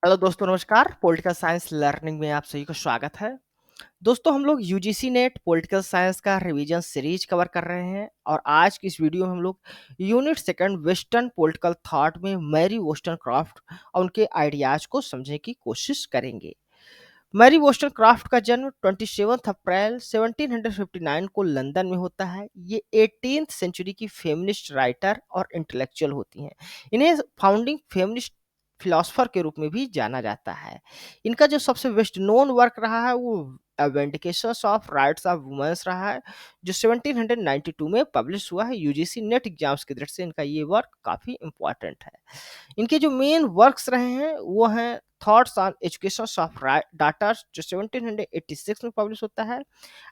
Hello दोस्तों नमस्कार। Political science learning में आप सभी का स्वागत है। दोस्तों हम लोग यूजीसी नेट पॉलिटिकल साइंस का रिवीजन सीरीज कवर कर रहे हैं और आज की इस वीडियो में हम लोग unit second western political thought में मैरी वोस्टनक्रॉफ्ट और उनके आइडियाज को समझने की कोशिश करेंगे। मैरी वोस्टनक्रॉफ्ट का जन्म 27 अप्रैल 1759 को लंदन में होता है। ये 18th सेंचुरी की फेमिनिस्ट राइटर और इंटेलेक्चुअल होती हैं। इन्हें फाउंडिंग फेमिनिस्ट फिलोसफर के रूप में भी जाना जाता है। इनका जो सबसे बेस्ट नोन वर्क रहा है वो विंडिकेशंस ऑफ राइट्स ऑफ वुमेन्स रहा है, जो 1792 में पब्लिश हुआ है। यूजीसी नेट एग्जाम्स की दृष्टि से इनका ये वर्क काफ़ी इंपॉर्टेंट है। इनके जो मेन वर्क्स रहे हैं वो हैं thoughts on education of data, जो 1786 में पब्लिश होता है।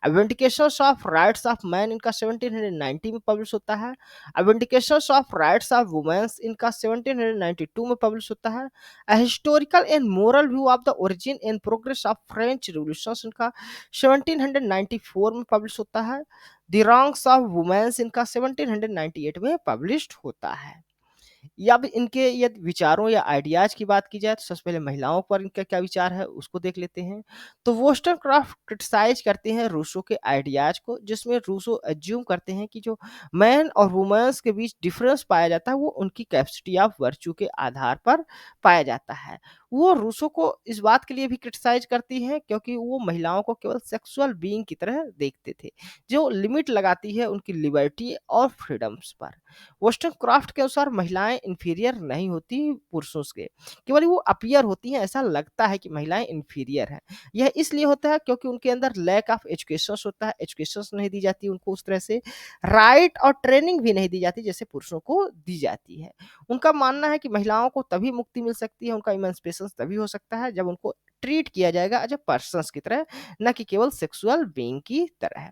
विंडिकेशंस ऑफ राइट्स ऑफ मैन इनका 1790 में पब्लिश होता है। विंडिकेशंस ऑफ राइट्स ऑफ वुमेन्स इनका 1792 में पब्लिश होता है। Historical and moral view of the origin and progress of French revolution इनका 1794 में पब्लिश होता है। द रॉन्ग्स ऑफ वुमेन्स इनका 1798 में पब्लिश्ड होता है। या अब इनके ये विचारों या आइडियाज की बात की जाए तो सबसे पहले महिलाओं पर इनका क्या विचार है उसको देख लेते हैं। तो वोस्टनक्रॉफ्ट क्रिटिसाइज करते हैं रूसो के आइडियाज को, जिसमें रूसो एज्यूम करते हैं कि जो मैन और वुमेन्स के बीच डिफरेंस पाया जाता है वो उनकी कैपेसिटी ऑफ वर्च्यू के आधार पर पाया जाता है। वो रूसो को इस बात के लिए भी क्रिटिसाइज करती हैं क्योंकि वो महिलाओं को केवल सेक्सुअल बीइंग की तरह देखते थे, जो लिमिट लगाती है उनकी लिबर्टी और फ्रीडम्स पर। वोस्टनक्रॉफ्ट के अनुसार महिलाएं इंफीरियर नहीं होती पुरुषों से, केवल वो अपीयर होती हैं। ऐसा लगता है कि महिलाएं इंफीरियर हैं। यह इसलिए होता है क्योंकि उनके अंदर लैक ऑफ एजुकेशन होता है, एजुकेशन नहीं दी जाती उनको उस तरह से, राइट और ट्रेनिंग भी नहीं दी जाती जैसे पुरुषों को दी जाती है। उनका मानना है कि महिलाओं को तभी मुक्ति मिल सकती है, उनका इमेंसिपेशन तभी हो सकता है जब उनको ट्रीट किया जाएगा एज ए पर्सन्स की तरह, न कि केवल सेक्सुअल बीइंग की तरह।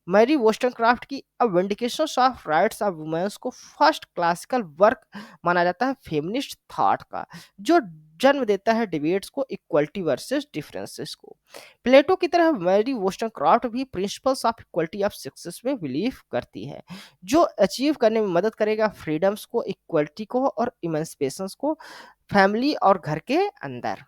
मैरी वोस्टनक्रॉफ्ट की अ विंडिकेशंस ऑफ राइट्स ऑफ वुमेन्स को फर्स्ट क्लासिकल वर्क माना जाता है फेमिनिस्ट थॉट का, जो जन्म देता है डिबेट्स को, इक्वलिटी वर्सेस डिफरेंसेस को। प्लेटो की तरह मैरी वोस्टनक्रॉफ्ट भी principles of equality of sexes में बिलीव करती है, जो अचीव करने में मदद करेगा फ्रीडम्स को, इक्वलिटी को और इमेंसिपेशंस को, फैमिली और घर के अंदर।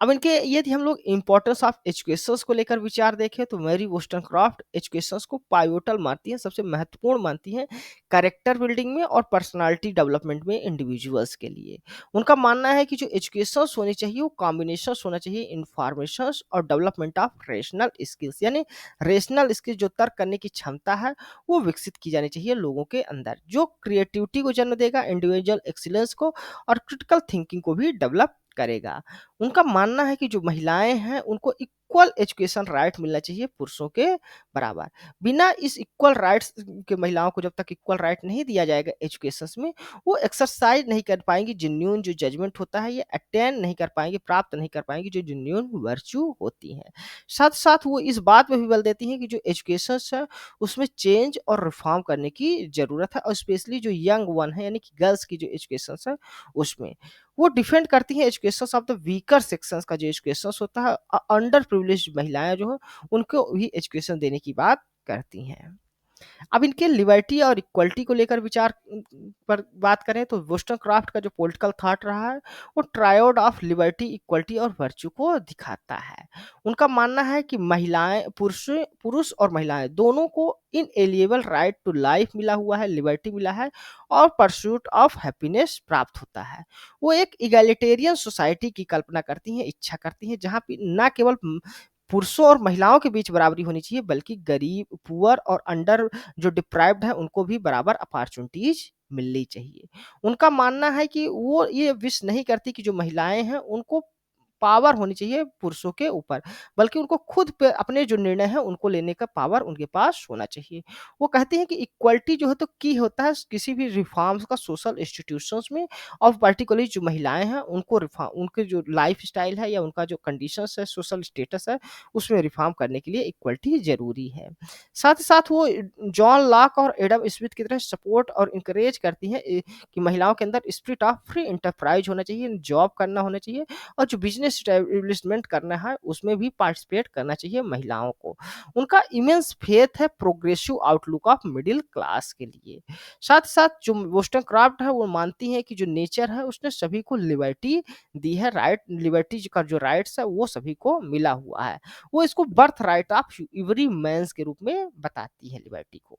अब इनके यदि हम लोग इम्पोर्टेंस ऑफ एजुकेशंस को लेकर विचार देखें तो मैरी वोस्टनक्रॉफ्ट एजुकेशंस को पाइवोटल मानती हैं, सबसे महत्वपूर्ण मानती हैं कैरेक्टर बिल्डिंग में और पर्सनालिटी डेवलपमेंट में इंडिविजुअल्स के लिए। उनका मानना है कि जो एजुकेशंस होनी चाहिए वो कॉम्बिनेशन होना चाहिए इंफॉर्मेशन और डेवलपमेंट ऑफ रेशनल स्किल्स, यानी रेशनल स्किल्स जो तर्क करने की क्षमता है वो विकसित की जानी चाहिए लोगों के अंदर, जो क्रिएटिविटी को जन्म देगा, इंडिविजुअल एक्सीलेंस को और क्रिटिकल थिंकिंग को भी डेवलप करेगा। उनका मानना है कि जो महिलाएं हैं उनको इक्वल एजुकेशन राइट मिलना चाहिए पुरुषों के बराबर। बिना इस इक्वल राइट्स के महिलाओं को जब तक इक्वल राइट नहीं दिया जाएगा एजुकेशन में, वो एक्सरसाइज नहीं कर पाएंगी जेन्यून जो जजमेंट होता है, ये अटेन नहीं कर पाएंगे, प्राप्त नहीं कर पाएंगी जो जेन्यून वर्च्यू होती हैं। साथ साथ वो इस बात पर भी बल देती हैं कि जो एजुकेशन है उसमें चेंज और रिफॉर्म करने की जरूरत है, और स्पेशली जो यंग वन है यानी कि गर्ल्स की जो एजुकेशन है उसमें वो डिफेंड करती हैं education of the weaker sections का, जो एजुकेशन होता है अंडर प्रिविलेज्ड महिलाएं जो है उनको भी एजुकेशन देने की बात करती हैं। अब इनके लिबर्टी और इक्वलिटी को लेकर विचार पर बात करें तो वोस्टनक्रॉफ्ट का जो पॉलिटिकल थॉट रहा है वो ट्रायोड ऑफ लिबर्टी, इक्वलिटी और वर्च्यू को दिखाता है। उनका मानना है कि महिलाएं, पुरुष पुरुष और महिलाएं दोनों को इनएलिएबल राइट टू लाइफ मिला हुआ है, लिबर्टी मिला है और परस्यूट ऑफ हैप्पीनेस प्राप्त होता है। वो एक इगैलिटेरियन सोसाइटी की कल्पना करती हैं, इच्छा करती हैं, जहाँ पे न केवल पुरुषों और महिलाओं के बीच बराबरी होनी चाहिए बल्कि गरीब, पुअर और अंडर जो डिप्राइव्ड है उनको भी बराबर अपॉर्चुनिटीज मिलनी चाहिए। उनका मानना है कि वो ये विश नहीं करती कि जो महिलाएं हैं उनको पावर होनी चाहिए पुरुषों के ऊपर, बल्कि उनको खुद पे अपने जो निर्णय है उनको लेने का पावर उनके पास होना चाहिए। वो कहती हैं कि इक्वलिटी जो है तो की होता है किसी भी रिफॉर्म्स का सोशल इंस्टीट्यूशंस में, और पर्टिकुलरली जो महिलाएं हैं उनको रिफॉर्म, उनके जो लाइफ स्टाइल है या उनका जो कंडीशंस है, सोशल स्टेटस है, उसमें रिफॉर्म करने के लिए इक्वलिटी जरूरी है। साथ ही साथ वो जॉन लॉक और एडम स्मिथ की तरह सपोर्ट और इंकरेज करती हैं कि महिलाओं के अंदर स्पिरिट ऑफ फ्री इंटरप्राइज होना चाहिए, जॉब करना होना चाहिए और जो बिजनेस एस्टेब्लिशमेंट करना है, उसमें भी पार्टिसिपेट करना चाहिए महिलाओं को। उनका इमेंस फेथ है progressive outlook of middle class के लिए। साथ-साथ जो wollstonecraft है वो मानती हैं कि जो नेचर है उसने सभी को लिबर्टी दी है, लिबर्टी का जो राइट्स है वो सभी को मिला हुआ है। वो इसको birth right of every man's के रूप में बताती है लिबर्टी को।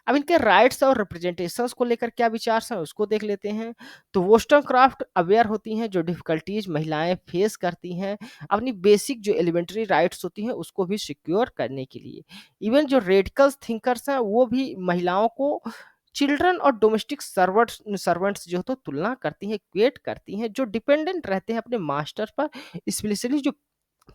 अब इनके राइट्स और रिप्रेजेंटेशंस को लेकर क्या विचार हैं उसको देख लेते हैं। तो wollstonecraft अवेयर होती हैं जो डिफिकल्टीज महिलाएं फेस करती हैं अपनी बेसिक जो एलिमेंट्री राइट्स होती हैं उसको भी सिक्योर करने के लिए। इवन जो रेडिकल थिंकर्स हैं वो भी महिलाओं को चिल्ड्रन और डोमेस्टिक सर्वेंट्स जो तो तुलना करती हैं, इक्वेट करती हैं, जो डिपेंडेंट रहते हैं अपने मास्टर पर, स्पेशली जो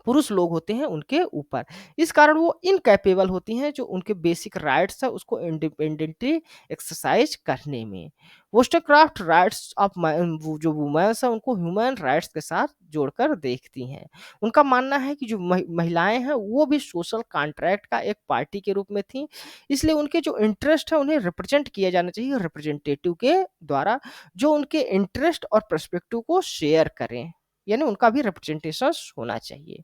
पुरुष लोग होते हैं उनके ऊपर। इस कारण वो इनकैपेबल होती हैं जो उनके बेसिक राइट्स है उसको इंडिपेंडेंटली एक्सरसाइज करने में। वोस्टरक्राफ्ट राइट्स ऑफ वो जो वुमेन्स है उनको ह्यूमन राइट्स के साथ जोड़कर देखती हैं। उनका मानना है कि जो महिलाएं हैं वो भी सोशल कॉन्ट्रैक्ट का एक पार्टी के रूप में थी, इसलिए उनके जो इंटरेस्ट है उन्हें रिप्रेजेंट किया जाना चाहिए रिप्रेजेंटेटिव के द्वारा, जो उनके इंटरेस्ट और पर्सपेक्टिव को शेयर करें, यानी उनका भी रिप्रेजेंटेशन होना चाहिए।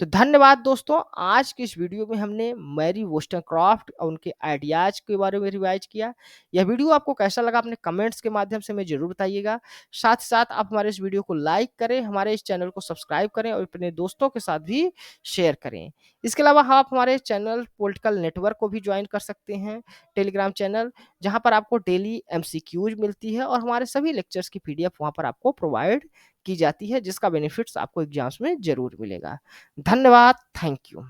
तो धन्यवाद दोस्तों, आज की इस वीडियो में हमने मैरी वोस्टरक्राफ्ट और उनके आइडियाज के बारे में रिवाइज किया। यह वीडियो आपको कैसा लगा अपने कमेंट्स के माध्यम से हमें जरूर बताइएगा। साथ ही साथ आप हमारे इस वीडियो को लाइक करें, हमारे इस चैनल को सब्सक्राइब करें और अपने दोस्तों के साथ भी शेयर करें। इसके अलावा आप हमारे चैनल पॉलिटिकल नेटवर्क को भी ज्वाइन कर सकते हैं, टेलीग्राम चैनल, जहां पर आपको डेली एमसीक्यूज मिलती है और हमारे सभी लेक्चर्स की पीडीएफ वहां पर आपको प्रोवाइड की जाती है, जिसका बेनिफिट्स आपको एग्जाम्स में जरूर मिलेगा। धन्यवाद, थैंक यू।